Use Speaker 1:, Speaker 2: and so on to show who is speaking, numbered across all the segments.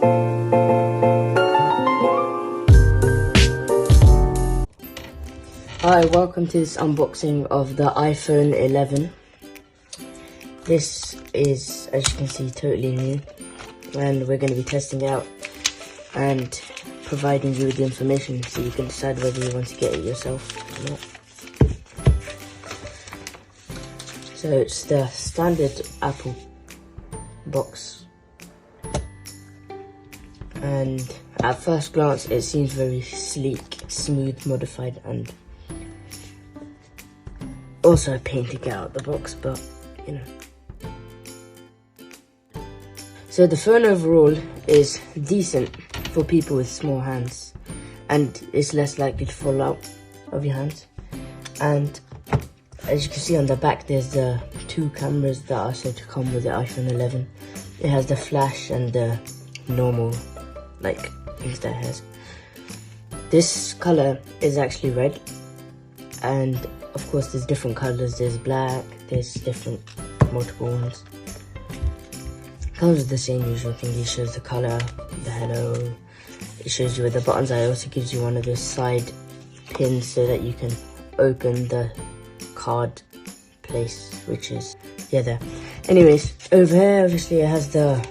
Speaker 1: Hi, welcome to this unboxing of the iPhone 11. This is, as you can see, totally new, and we're going to be testing it out and providing you with the information so you can decide whether you want to get it yourself or not. So it's the standard Apple box, and at first glance it seems very sleek, smooth, modified, and also a pain to get out the box, but you know. So the phone overall is decent for people with small hands, and it's less likely to fall out of your hands. And as you can see on the back, there's the two cameras that are said to come with the iPhone 11. It has the flash and the normal like things that it has. This color is actually red, and of course there's different colors. There's black, there's different multiple ones. Comes with the same usual thing. It shows the color, the hello, it shows you where the buttons are. It also gives you one of those side pins so that you can open the card place, which is there. Anyways, over here obviously it has the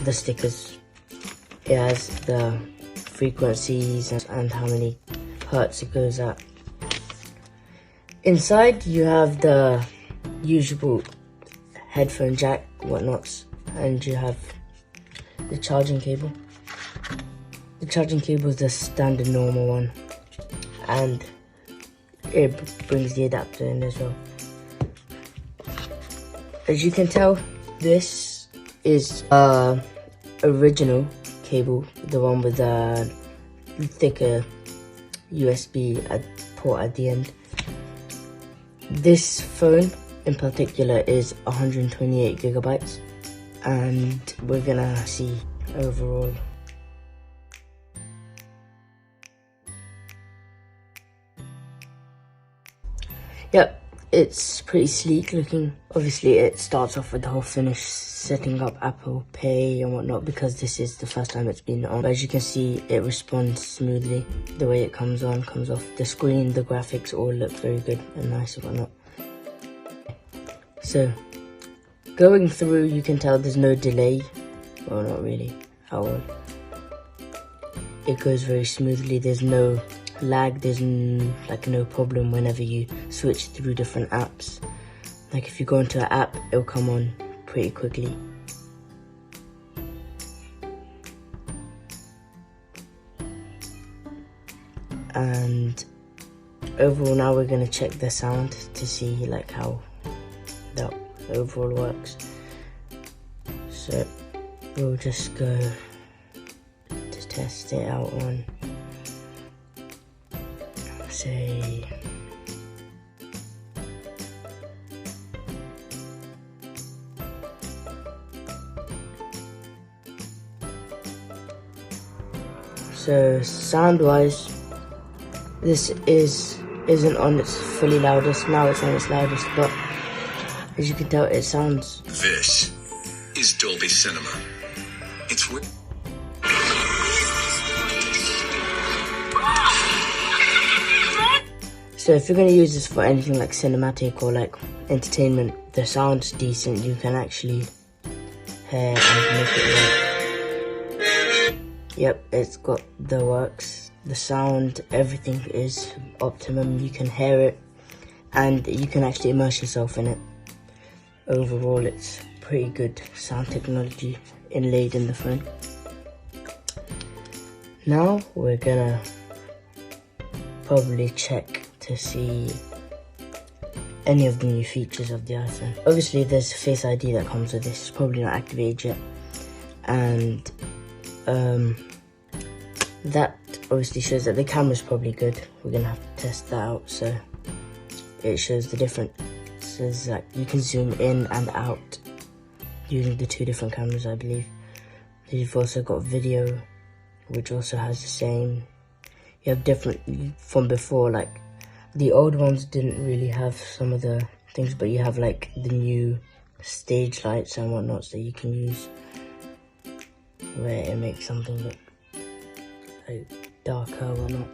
Speaker 1: stickers. It has the frequencies and how many hertz it goes at. Inside you have the usual headphone jack, whatnots, and you have the charging cable. The charging cable is the standard normal one, and it brings the adapter in as well. As you can tell, this is original cable, the one with the thicker USB port at the end. This phone in particular is 128 gigabytes, and we're gonna see overall. Yep, it's pretty sleek looking. Obviously it starts off with the whole finish, setting up Apple Pay and whatnot, because this is the first time it's been on. But as you can see, it responds smoothly. The way it comes on, comes off. The screen, the graphics all look very good and nice and whatnot. So going through, you can tell there's no delay. Well, not really at all. It goes very smoothly. There's no lag, there's no problem whenever you switch through different apps. Like if you go into an app, it'll come on pretty quickly. And overall, now we're going to check the sound to see like how that overall works. So we'll just go to test it out on, say, so sound wise, this isn't on its fully loudest. Now it's on its loudest, but as you can tell, it sounds.
Speaker 2: This is Dolby Cinema. It's
Speaker 1: So if you're going to use this for anything like cinematic or like entertainment, the sound's decent. You can actually hear and make it work. Yep, it's got the works. The sound, everything is optimum. You can hear it and you can actually immerse yourself in it. Overall, it's pretty good sound technology inlaid in the phone. Now we're gonna probably check to see any of the new features of the iPhone. Obviously there's Face ID that comes with this. It's probably not activated yet, and that obviously shows that the camera's probably good. We're gonna have to test that out. So it shows the differences, like you can zoom in and out using the two different cameras, I believe. You've also got video, which also has the same. You have different from before, like the old ones didn't really have some of the things, but you have like the new stage lights and whatnots that you can use. where it makes something look like darker or whatnot.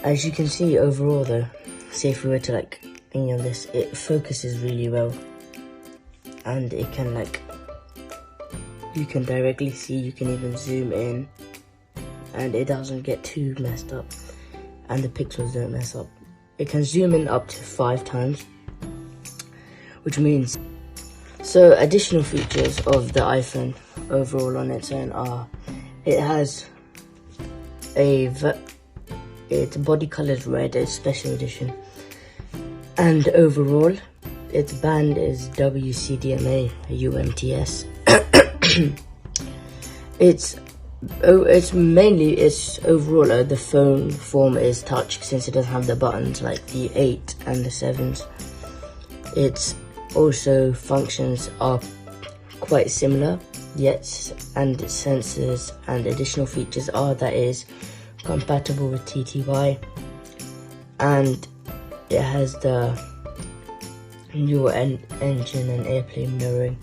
Speaker 1: As you can see overall though, say if we were to like thingy on this, it focuses really well, and it can like, you can directly see, you can even zoom in, and it doesn't get too messed up, and the pixels don't mess up. It can zoom in up to 5 times, which means, so additional features of the iPhone overall on its own are, it has its body color is red, it's special edition, and overall its band is WCDMA UMTS. It's overall the phone form is touch, since it doesn't have the buttons like the 8 and the 7s. Its also functions are quite similar, yet, and sensors and additional features are that it is compatible with TTY, and it has the new engine and AirPlay mirroring.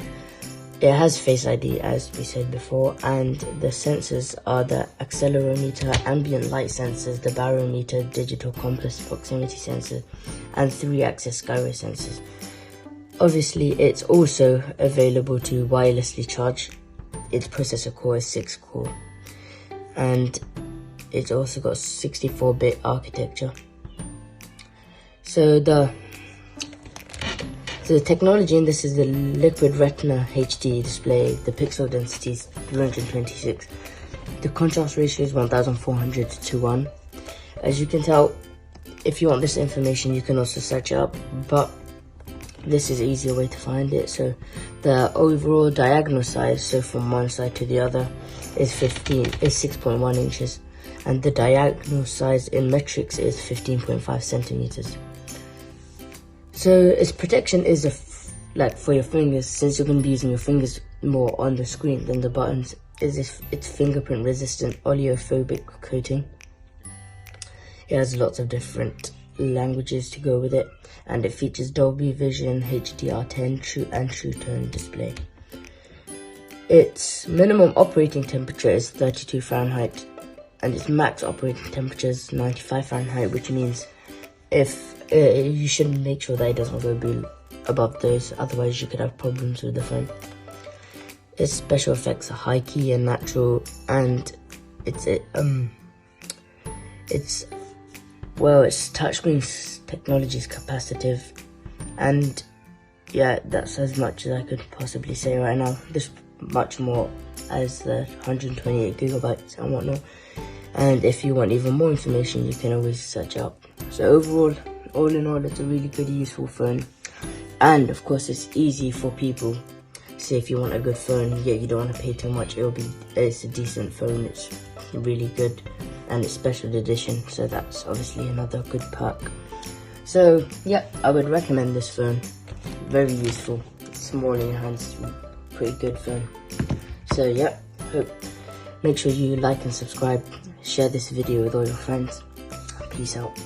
Speaker 1: It has Face ID, as we said before, and the sensors are the accelerometer, ambient light sensors, the barometer, digital compass, proximity sensor, and 3-axis gyro sensors. Obviously, it's also available to wirelessly charge. Its processor core is 6 core, and it's also got 64-bit architecture. So the technology in this is the Liquid Retina HD display. The pixel density is 326. The contrast ratio is 1400 to 1. As you can tell, if you want this information, you can also search it up, but this is an easier way to find it. So the overall diagonal size, so from one side to the other, is 6.1 inches, and the diagonal size in metrics is 15.5 centimeters. So its protection is like for your fingers, since you're going to be using your fingers more on the screen than the buttons, is its fingerprint resistant oleophobic coating. It has lots of different languages to go with it, and it features Dolby Vision, HDR10, True Tone display. Its minimum operating temperature is 32 Fahrenheit, and its max operating temperature is 95 Fahrenheit, which means if you should make sure that it doesn't go above those, otherwise you could have problems with the phone. Its special effects are high key and natural, and its touchscreen technology is capacitive, and yeah, that's as much as I could possibly say right now. There's much more as the 128 gigabytes and whatnot, and if you want even more information, you can always search up. So overall, all in all, it's a really good, useful phone, and of course it's easy for people. Say if you want a good phone, yet you don't want to pay too much, it's a decent phone, it's really good, and it's special edition, so that's obviously another good perk. So yeah, I would recommend this phone. Very useful, small in your hands, pretty good phone. So yeah, make sure you like and subscribe, share this video with all your friends. Peace out.